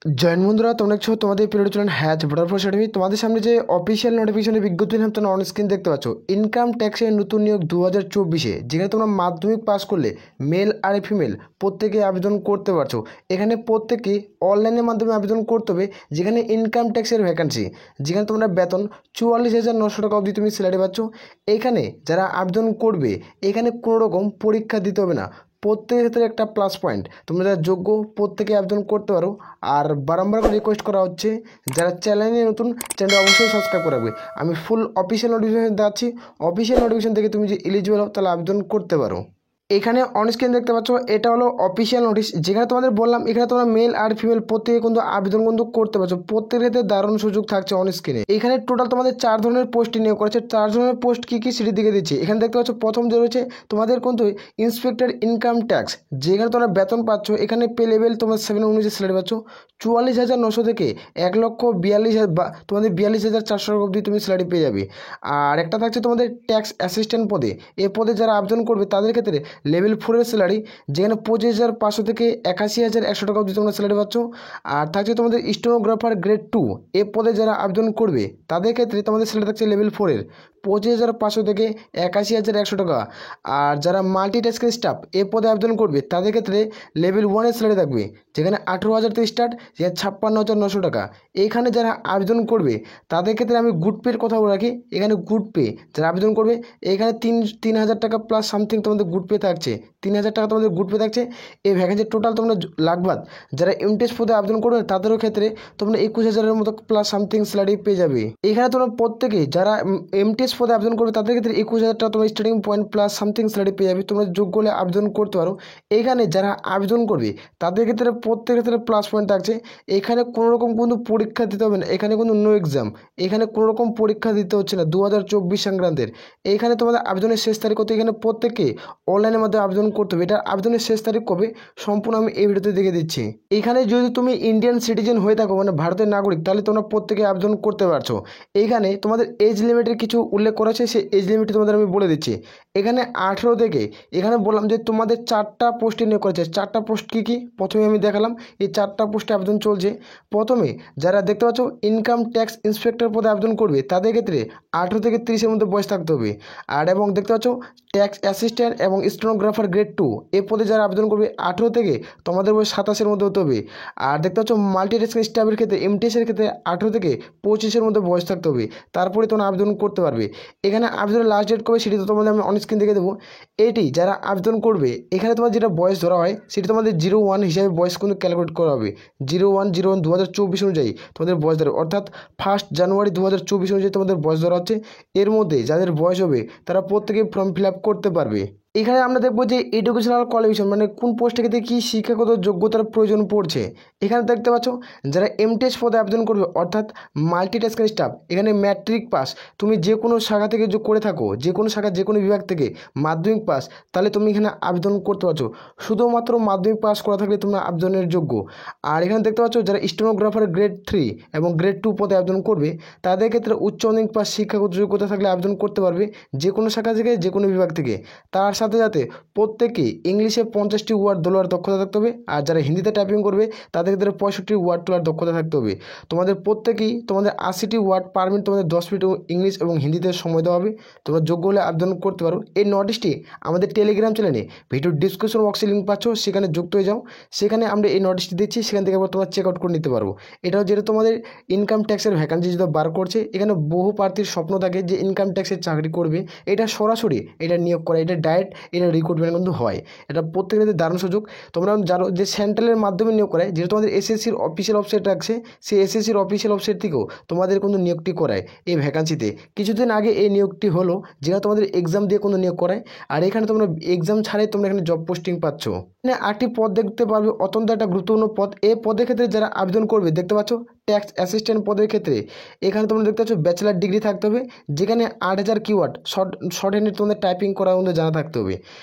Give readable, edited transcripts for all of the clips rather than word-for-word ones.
Join বন্ধুরা, তোমরা দেখছো তোমাদের পিরিয়ড চলেন হ্যাচ ভোটার ফর একাডেমি। তোমাদের সামনে যে অফিসিয়াল নোটিফিকেশনের বিজ্ঞপ্তি তোমরা অন স্ক্রিন দেখতে পাচ্ছ। ইনকাম ট্যাক্সের নতুন নিয়োগ 2024-এ, যেখানে তোমরা মাধ্যমিক পাস করলে মেল আর ফিমেল প্রত্যেকে আবেদন করতে পারছো। এখানে প্রত্যেকে অনলাইনের মাধ্যমে আবেদন করতে হবে, যেখানে ইনকাম ট্যাক্সের ভ্যাকান্সি, যেখানে তোমরা বেতন 44,900 টাকা অবধি তুমি স্যালারি পাচ্ছ। এখানে যারা আবেদন করবে, এখানে কোনো রকম পরীক্ষা দিতে হবে না। প্রত্যেকের ক্ষেত্রে একটা প্লাস পয়েন্ট, তোমরা যারা যোগ্য প্রত্যেকে আবেদন করতে পারো। আর বারংবার করে রিকোয়েস্ট করা হচ্ছে, যারা চ্যানেলে নতুন, চ্যানেল অবশ্যই সাবস্ক্রাইব করে রাখবে। আমি ফুল অফিসিয়াল নোটিফিকেশন দেখাচ্ছি। অফিসিয়াল নোটিফিকেশন থেকে তুমি যে এলিজিবল হও তাহলে আবেদন করতে পারো। এখানে অন স্ক্রিন দেখতে পাচ্ছ, এটা হলো অফিসিয়াল নোটিশ, যেখানে তোমাদের বললাম এখানে তোমরা মেল আর ফিমেল প্রত্যেকে কিন্তু আবেদন কিন্তু করতে পারছো। প্রত্যেকের ক্ষেত্রে দারুণ সুযোগ থাকছে অন স্ক্রিনে। এখানে টোটাল তোমাদের 4 ধরনের পোস্ট নিয়োগ করেছে। 4 ধরনের পোস্ট কী কী সেটি দিকে দিচ্ছে। এখানে দেখতে পাচ্ছ প্রথম যে রয়েছে তোমাদের কিন্তু ইন্সপেক্টর ইনকাম ট্যাক্স, যেখানে তোমরা বেতন পাচ্ছ। এখানে পে লেভেল তোমার 7 অনুযায়ী স্যালারি পাচ্ছ 44,900 থেকে 1,42,000 তোমাদের 42,400 টাকা অবধি তুমি স্যালারি পেয়ে যাবে। আর একটা থাকছে তোমাদের ট্যাক্স অ্যাসিস্ট্যান্ট পদে। এ পদে যারা আবেদন করবে তাদের ক্ষেত্রে লেভেল 4-এর স্যালারি, যেখানে 25,500 থেকে 81,100 টাকা অবধি তোমরা স্যালারি পাচ্ছ। আর থাকছে তোমাদের স্টেনোগ্রাফার গ্রেড 2, এ পদে যারা আবেদন করবে তাদের ক্ষেত্রে তোমাদের স্যালারি থাকছে লেভেল 4-এর 25,500 থেকে 81,100 টাকা। আর যারা মাল্টিটাস্কিং স্টাফ, এ পদে আবেদন করবে তাদের ক্ষেত্রে লেভেল 1-এর স্যালারি থাকবে, যেখানে 18,000 থেকে স্টার্ট, যেখানে 56,900 টাকা। এইখানে যারা আবেদন করবে তাদের ক্ষেত্রে আমি গুড পের কথা বলে রাখি। এখানে গুড পে যারা আবেদন করবে, এখানে 3,000 টাকা প্লাস সামথিং তোমাদের গুড পে থাকছে। 3,000 টাকা তোমাদের গুড পে থাকছে। এই ভ্যাকেন্সি টোটাল তোমরা লাগবাদ যারা এমটিএস পদে আবেদন করবে তাদেরও ক্ষেত্রে তোমরা 21,000-এর মতো প্লাস সামথিং স্যালারি পেয়ে যাবে। এখানে তোমরা প্রত্যেকে যারা এমটিএস পদে আবেদন করবে তাদের ক্ষেত্রে 21,000 টাকা তোমার starting point plus something salary পেয়ে যাবে। তোমরা যোগ্য হলে আবেদন করতে পারো। এখানে যারা আবেদন করবে তাদের ক্ষেত্রে প্রত্যেকের ক্ষেত্রে প্লাস পয়েন্ট থাকছে। এখানে কোনো রকম কোনো পরীক্ষা দিতে হবে না। এখানে কোনো নো এক্সাম, এখানে কোনো রকম পরীক্ষা দিতে হচ্ছে না 2024 সংক্রান্তের। এইখানে তোমাদের আবেদনের শেষ তারিখ হতে, এখানে প্রত্যেকে অনলাইনের মাধ্যমে আবেদন করতে হবে। এটা আবেদনের শেষ তারিখ কবে সম্পূর্ণ আমি এই ভিডিওতে দেখে দিচ্ছি। এখানে যদি তুমি ইন্ডিয়ান সিটিজেন হয়ে থাকো, মানে ভারতের নাগরিক, তাহলে তোমরা প্রত্যেকে আবেদন করতে পারছো। এইখানে তোমাদের এজ লিমিটের কিছু উল্লেখ করা আছে, সেই এজ লিমিট তোমাদের আমি বলে দিচ্ছি। এখানে 18 থেকে, এখানে বললাম যে তোমাদের 4টা পোস্টে নিয়োগ করেছে। 4টা পোস্ট কী কী প্রথমে আমি দেখালাম। এই 4টা পোস্টে আবেদন চলছে। প্রথমে যারা দেখতে পাচ্ছ ইনকাম ট্যাক্স ইন্সপেক্টর পদে আবেদন করবে তাদের ক্ষেত্রে 18 থেকে 30-এর মধ্যে বয়স থাকতে হবে। আর এবং দেখতে পাচ্ছ ট্যাক্স অ্যাসিস্ট্যান্ট এবং স্টেনোগ্রাফার গ্রেড 2, এ পদে যারা আবেদন করবে 18 থেকে তোমাদের বয়স 27-এর মধ্যে হতে হবে। আর দেখতে পাচ্ছ মাল্টিটাস্কিং স্টাফের ক্ষেত্রে এমটিএসের ক্ষেত্রে 18 থেকে 25-এর মধ্যে বয়স থাকতে হবে, তারপরে তোমরা আবেদন করতে পারবে। এখানে আবেদনের লাস্ট ডেট কবে সেটি তো তোমাদের আমি অন স্ক্রিন দেখে দেবো। এটি যারা আবেদন করবে, এখানে তোমার যেটা বয়স ধরা হয় সেটি তোমাদের 01 হিসাবে বয়স কিন্তু ক্যালকুলেট করা হবে। 01/01 2024 অনুযায়ী তোমাদের বয়স ধরা, অর্থাৎ 1 জানুয়ারি 2024 অনুযায়ী তোমাদের বয়স ধরা হচ্ছে। এর মধ্যে যাদের বয়স হবে তারা প্রত্যেকে ফর্ম ফিল আপ করতে পারবে। এখানে আমরা দেখবো যে এডুকেশনাল কোয়ালিফিকেশন, মানে কোন পোস্টে ক্ষেত্রে কী শিক্ষাগত যোগ্যতার প্রয়োজন পড়ছে। এখানে দেখতে পাচ্ছ যারা এমটিএস পদে আবেদন করবে, অর্থাৎ মাল্টিটাস্কিং স্টাফ, এখানে ম্যাট্রিক পাস, তুমি যে কোনো শাখা থেকে করে থাকো, যে কোনো শাখা যে কোনো বিভাগ থেকে মাধ্যমিক পাস, তাহলে তুমি এখানে আবেদন করতে পারছো। শুধুমাত্র মাধ্যমিক পাস করা থাকলে তোমরা আবেদনের যোগ্য। আর এখানে দেখতে পাচ্ছ যারা স্টেনোগ্রাফার গ্রেড 3 এবং গ্রেড 2 পদে আবেদন করবে তাদের ক্ষেত্রে উচ্চ মাধ্যমিক পাস শিক্ষাগত যোগ্যতা থাকলে আবেদন করতে পারবে, যে কোনো শাখা থেকে যে কোনো বিভাগ থেকে। তার সাথে সাথে প্রত্যেকেই ইংলিশে 50টি ওয়ার্ড তোলার দক্ষতা থাকতে হবে। আর যারা হিন্দিতে টাইপিং করবে তাদের ক্ষেত্রে 65 ওয়ার্ড তোলার দক্ষতা থাকতে হবে। তোমাদের প্রত্যেকেই তোমাদের 80টি ওয়ার্ড পার মিনিট, তোমাদের 10 মিনিট ইংলিশ এবং হিন্দিতে সময় দেওয়া হবে। তোমরা যোগ্য হলে আবেদন করতে পারো। এই নোটিশটি আমাদের টেলিগ্রাম চ্যানেলে ভিডিও ডিসক্রিপশন বক্সে লিঙ্ক পাচ্ছ, সেখানে যুক্ত হয়ে যাও। সেখানে আমরা এই নোটিশটি দিচ্ছি, সেখান থেকে আবার তোমরা চেক আউট করে নিতে পারবো। এটাও যেটা তোমাদের ইনকাম ট্যাক্সের ভ্যাকান্সি যেটা বার করছে। এখানে বহু প্রার্থীর স্বপ্ন থাকে যে ইনকাম ট্যাক্সের চাকরি করবে, এটা সরাসরি এটা নিয়োগ করা, এটা ডাইরেক্ট এটা রিক্রুটমেন্ট কিন্তু হয়। এটা প্রত্যেকের দারুণ সুযোগ। তোমরা জানো যে সেন্ট্রালের মাধ্যমে নিয়োগ করায়, যেহেতু তোমাদের এসএসসির অফিসিয়াল ওয়েবসাইট রাখছে, সেই এসএসসির অফিসিয়াল ওয়েবসাইট থেকেও তোমাদের কিন্তু নিয়োগটি করায় এই ভ্যাকান্সিতে। কিছুদিন আগে এই নিয়োগটি হলো, যেটা তোমাদের এক্সাম দিয়ে কোনো নিয়োগ করায়। আর এখানে তোমরা এক্সাম ছাড়াই তোমরা এখানে জব পোস্টিং পাচ্ছ। এখানে 8টি পদ দেখতে পারবে, অত্যন্ত একটা গুরুত্বপূর্ণ পদ। এই পদের ক্ষেত্রে যারা আবেদন করবে দেখতে পাচ্ছ ট্যাক্স অ্যাসিস্ট্যান্ট পদের ক্ষেত্রে এখানে তোমরা দেখতে পাচ্ছ ব্যাচেলার ডিগ্রি থাকতে হবে, যেখানে 8,000 কিওয়ার্ড শর্ট হ্যান্ডে তোমাদের টাইপিং করার মধ্যে জানা থাকতে হবে।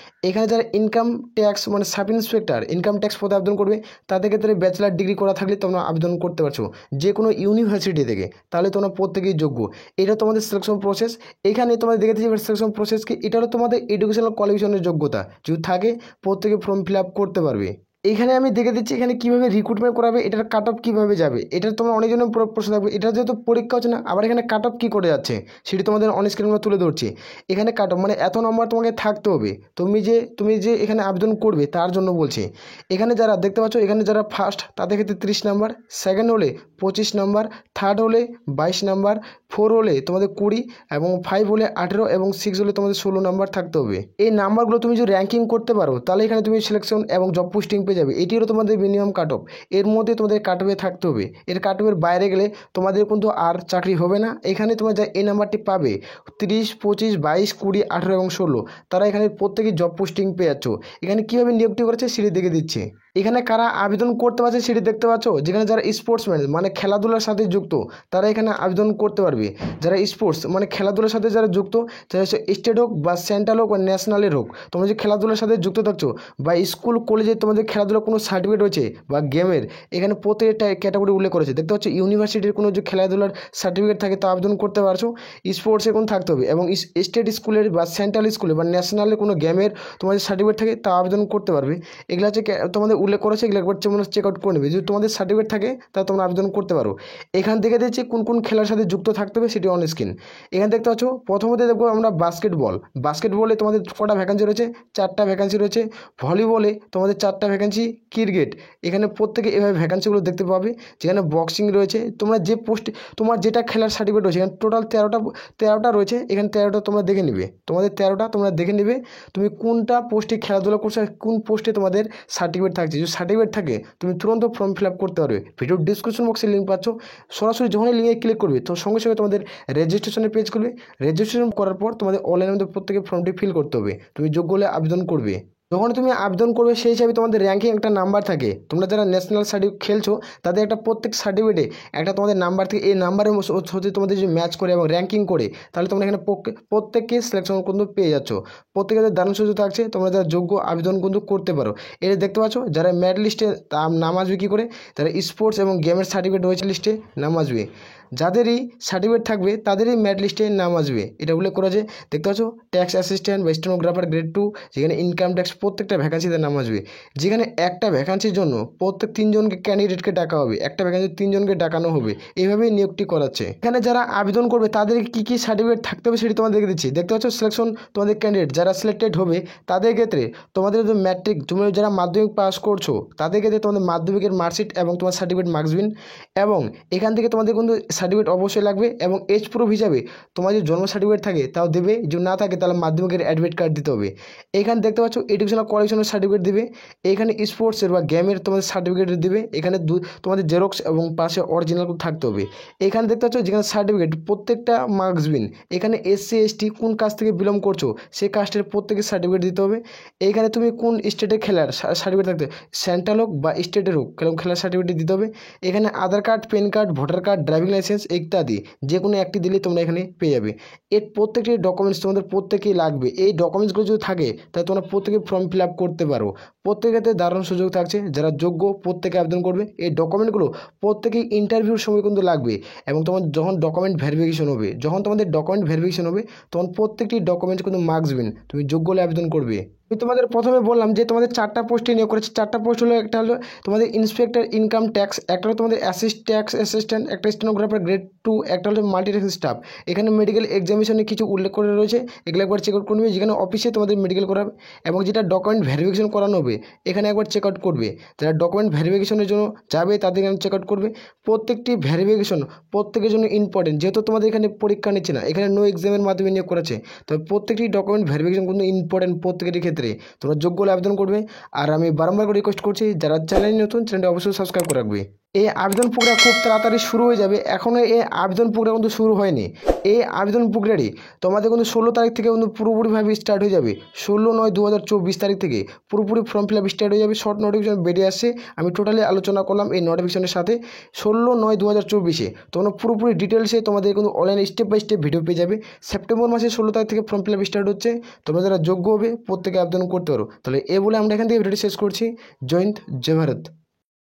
এখানে যারা ইনকাম ট্যাক্স মানে সাব ইন্সপেক্টর ইনকাম ট্যাক্স পদে আবেদন করবে তাদের ক্ষেত্রে ব্যাচেলার ডিগ্রি করা থাকলে তোমরা আবেদন করতে পারছো যে কোনো ইউনিভার্সিটি থেকে, তাহলে তোমরা প্রত্যেকেই যোগ্য। এটা তোমাদের সিলেকশন প্রসেস। এখানে তোমাদের দেখে দিচ্ছি সিলেকশন প্রসেস কি, এটা হলো তোমাদের এডুকেশনাল কোয়ালিফিকেশনের যোগ্যতা যদি থাকে প্রত্যেকে ফর্ম ফিল আপ করতে পারবে। এখানে আমি দেখে দিচ্ছি এখানে কীভাবে রিক্রুটমেন্ট করাবে, এটার কাট অফ কীভাবে যাবে। এটা তোমরা অনেকজনের প্রশ্ন থাকবে, এটা যেহেতু পরীক্ষা হচ্ছে না, আবার এখানে কাট অফ কী করে যাচ্ছে সেটি তোমাদের অন স্ক্রিনে আমরা তুলে ধরছি। এখানে কাট অফ মানে এত নম্বর তোমাকে থাকতে হবে, তুমি যে এখানে আবেদন করবে তার জন্য বলছি। এখানে যারা দেখতে পাচ্ছ, এখানে যারা ফার্স্ট তাদের ক্ষেত্রে 30 নাম্বার, সেকেন্ড হলে 25 নাম্বার, থার্ড হলে 22 নাম্বার, 4 হলে তোমাদের 20 এবং 5 হলে 18 এবং 6 হলে তোমাদের 16 নাম্বার থাকতে হবে। এই নাম্বারগুলো তুমি যদি র্যাঙ্কিং করতে পারো তাহলে এখানে তুমি সিলেকশন এবং জব পোস্টিং পেয়ে যাবে। এটি হলো তোমাদের মিনিমাম কাট অফ, এর মধ্যে তোমাদের কাট অফে থাকতে হবে। এর কাট অফের বাইরে গেলে তোমাদের কিন্তু আর চাকরি হবে না। এখানে তোমরা যা এই নাম্বারটি পাবে 30, 25, 22, 20, 18 এবং 16, তারা এখানে প্রত্যেকেই জব পোস্টিং পেয়ে যাচ্ছ। এখানে কীভাবে নিয়োগটি করেছে সেটি দেখে দিচ্ছে। এখানে কারা আবেদন করতে পারছে সেটি দেখতে পাচ্ছ। যেখানে যারা স্পোর্টসম্যান মানে খেলাধুলার সাথে যুক্ত তারা এখানে আবেদন করতে পারবে। যারা স্পোর্টস মানে খেলাধুলার সাথে যারা যুক্ত, যারা স্টেট হোক বা সেন্ট্রাল হোক বা ন্যাশনালের হোক, তোমরা যে খেলাধুলার সাথে যুক্ত থাকছো বা স্কুল কলেজে তোমাদের খেলাধুলার কোনো সার্টিফিকেট রয়েছে বা গেমের, এখানে প্রত্যেকটা ক্যাটাগরি উল্লেখ করেছে। দেখতে পাচ্ছ ইউনিভার্সিটির কোনো যে খেলাধুলার সার্টিফিকেট থাকে তা আবেদন করতে পারছো। স্পোর্টসে কোনো থাকতে হবে এবং স্টেট স্কুলের বা সেন্ট্রাল স্কুলে বা ন্যাশনালের কোনো গেমের তোমাদের সার্টিফিকেট থাকে তা আবেদন করতে পারবে। এগুলো হচ্ছে তোমাদের উল্লেখ করেছে, এগুলো একবার চেক আউট করে নেবে। যদি তোমাদের সার্টিফিকেট থাকে তা তোমরা আবেদন করতে পারো। এখান থেকে দেখছি কোন কোন খেলার সাথে যুক্ত থাকতে হবে সেটি অন স্ক্রিন। এখানে দেখতে পাচ্ছ প্রথমত দেখবো আমরা বাস্কেটবলে তোমাদের কটা ভ্যাকান্সি রয়েছে, 4টা ভ্যাকান্সি রয়েছে। ভলিবলে তোমাদের 4টা ভ্যাকান্সি। ক্রিকেট এখানে প্রত্যেকে এভাবে ভ্যাকান্সিগুলো দেখতে পাবে। যেখানে বক্সিং রয়েছে, তোমরা যে পোস্টে তোমার যেটা খেলার সার্টিফিকেট রয়েছে, এখানে টোটাল 13টা রয়েছে। এখানে 13টা তোমরা দেখে নিবে, তোমাদের 13টা তোমরা দেখে নিবে তুমি কোনটা পোস্টে খেলাধুলা করছো আর কোন পোস্টে তোমাদের সার্টিফিকেট থাকছে। যদি সার্টিফিকেট থাকে তুমি তুরন্ত ফর্ম ফিল আপ করতে পারবে। ভিডিওর ডিসক্রিপশন বক্সে লিঙ্ক পাচ্ছ, সরাসরি যখনই লিঙ্কে ক্লিক করবে তো সঙ্গে সঙ্গে তোমাদের রেজিস্ট্রেশনের পেজ করবে। রেজিস্ট্রেশন করার পর তোমাদের অনলাইনের মধ্যে প্রত্যেকে ফর্মটি ফিল করতে হবে, তুমি যোগ্য হলে আবেদন করবে। যখন তুমি আবেদন করবে সেই হিসাবে তোমাদের র্যাঙ্কিং একটা নাম্বার থাকে। তোমরা যারা ন্যাশনাল সার্টিফিকেট খেলছো তাদের একটা প্রত্যেক সার্টিফিকেটে একটা তোমাদের নাম্বার থেকে, এই নাম্বারের সাথে তোমাদের যদি ম্যাচ করে এবং র্যাঙ্কিং করে তাহলে তোমরা এখানে প্রত্যেককে সিলেকশন কিন্তু পেয়ে যাচ্ছ। প্রত্যেকের দারুণ সুযোগ থাকছে, তোমরা যারা যোগ্য আবেদন কিন্তু করতে পারো। এটা দেখতে পাচ্ছ যারা মেরিট লিস্টে নাম আসবে কী করে, যারা স্পোর্টস এবং গেমের সার্টিফিকেট রয়েছে লিস্টে নাম আসবে। যাদেরই সার্টিফিকেট থাকবে তাদেরই মেরিট লিস্টে নাম আসবে। এটা উল্লেখ করা যায়। দেখতে পাচ্ছ ট্যাক্স অ্যাসিস্ট্যান্ট বা স্টেনোগ্রাফার গ্রেড 2, যেখানে ইনকাম ট্যাক্স প্রত্যেকটা ভ্যাকান্সিতে নাম আসবে। যেখানে একটা ভ্যাকান্সির জন্য প্রত্যেক 3জনকে ক্যান্ডিডেটকে ডাকা হবে, একটা ভ্যাকান্সি 3জনকে ডাকানো হবে। এইভাবেই নিয়োগটি করাচ্ছে। এখানে যারা আবেদন করবে তাদের কী কী সার্টিফিকেট থাকতে হবে সেটি তোমাদের দেখে দিচ্ছি। দেখতে পাচ্ছ সিলেকশন তোমাদের ক্যান্ডিডেট যারা সিলেক্টেড হবে তাদের ক্ষেত্রে তোমাদের যদি ম্যাট্রিক, তুমি যারা মাধ্যমিক পাস করছো তাদের ক্ষেত্রে তোমাদের মাধ্যমিকের মার্কশিট এবং তোমার সার্টিফিকেট মার্কসবিন, এবং এখান থেকে তোমাদের কিন্তু সার্টিফিকেট অবশ্যই লাগবে এবং এজ প্রুফ হিসাবে তোমার যে জন্ম সার্টিফিকেট থাকে তাও দেবে। যদি না থাকে তাহলে মাধ্যমিকের অ্যাডমিট কার্ড দিতে হবে। এখানে দেখতে পাচ্ছ এডুকেশনাল কোয়ালিফিকেশনের সার্টিফিকেট দিবে। এখানে স্পোর্টসের বা গেমের তোমাদের সার্টিফিকেট দিবে। এখানে তোমাদের জেরক্স এবং পাশে অরিজিনাল থাকতে হবে। এখানে দেখতে পাচ্ছ যেখানে সার্টিফিকেট প্রত্যেকটা মার্কসবিন, এখানে SC ST কোন কাজ থেকে বিলং করছো সেই কাস্টের প্রত্যেকের সার্টিফিকেট দিতে হবে। এইখানে তুমি কোন স্টেটে খেলার সার্টিফিকেট থাকতে, সেন্ট্রাল হোক বা স্টেটের হোক খেলার সার্টিফিকেট দিতে হবে। এখানে Aadhaar card, PAN card, voter card, driving licence ইত্যাদি যে কোনো একটি দিলেই তোমরা এখানে পেয়ে যাবে। এর প্রত্যেকটি ডকুমেন্টস তোমাদের প্রত্যেকেই লাগবে। এই ডকুমেন্টসগুলো যদি থাকে তাহলে তোমরা প্রত্যেকে ফর্ম ফিল আপ করতে পারো। প্রত্যেকেতে দারুণ সুযোগ থাকছে, যারা যোগ্য প্রত্যেকে আবেদন করবে। এই ডকুমেন্টগুলো প্রত্যেকেই ইন্টারভিউর সময় কিন্তু লাগবে এবং তোমার যখন ডকুমেন্ট ভেরিফিকেশন হবে, তখন প্রত্যেকটি ডকুমেন্টস কিন্তু মার্কসবিন, তুমি যোগ্য হলে আবেদন করবে। আমি তোমাদের প্রথমে বললাম যে তোমাদের 4টা পোস্টে নিয়োগ করেছে। 4টা পোস্ট হলো, একটা হলো তোমাদের ইন্সপেক্টর ইনকাম ট্যাক্স, একটা হলো তোমাদের ট্যাক্স অ্যাসিস্ট্যান্ট, একটা স্টেনোগ্রাফার গ্রেড 2, একটা হলো মাল্টিটাস্কিং স্টাফ। এখানে মেডিকেল এক্সামিনেশনে কিছু উল্লেখ করে রয়েছে, এগুলো একবার চেক আউট করবে। যেখানে অফিসে তোমাদের মেডিকেল করাবে এবং যেটা ডকুমেন্ট ভেরিফিকেশন করানো হবে এখানে একবার চেক আউট করবে। যারা ডকুমেন্ট ভেরিফিকেশনের জন্য যাবে তাদের এখানে চেক আউট করবে। প্রত্যেকটি ভেরিফিকেশন প্রত্যেকের জন্য ইম্পর্টেন্ট, যেহেতু তোমাদের এখানে পরীক্ষা নিচ্ছে না, এখানে নো এক্সামের মাধ্যমে নিয়োগ করেছে। তবে প্রত্যেকটি ডকুমেন্ট ভেরিফিকেশন কিন্তু ইম্পর্টেন্ট প্রত্যেকের ক্ষেত্রে। তোমরা যোগ্য হলে আবেদন করবে। আর আমি বারবার করে রিকোয়েস্ট করছি যারা চ্যানেল নতুন, চ্যানেলটি অবশ্যই সাবস্ক্রাইব করে রাখবে। এই আবেদন প্রক্রিয়া খুব তাড়াতাড়ি শুরু হয়ে যাবে। এখনও এই আবেদন প্রক্রিয়া কিন্তু শুরু হয়নি। এই আবেদন প্রক্রিয়াটি তোমাদের কিন্তু 16 তারিখ থেকে কিন্তু পুরোপুরিভাবে স্টার্ট হয়ে যাবে। 16/9/2024 তারিখ থেকে পুরোপুরি ফর্ম ফিল আপ স্টার্ট হয়ে যাবে। শর্ট নোটিফিকেশন বেরিয়ে আসছে, আমি টোটালি আলোচনা করলাম এই নোটিফিকেশনের সাথে। 16/9/2024 তোমরা পুরোপুরি ডিটেলসে তোমাদের কিন্তু অনলাইনে স্টেপ বাই স্টেপ ভিডিও পেয়ে যাবে। সেপ্টেম্বর মাসে 16 তারিখ থেকে ফর্ম ফিল আপ স্টার্ট হচ্ছে। তোমরা যারা যোগ্য হবে প্রত্যেকে আবেদন করতে পারো। তাহলে এ বলে আমরা এখান থেকে ভিডিওটি শেষ করছি। জয় হিন্দ, জয় ভারত।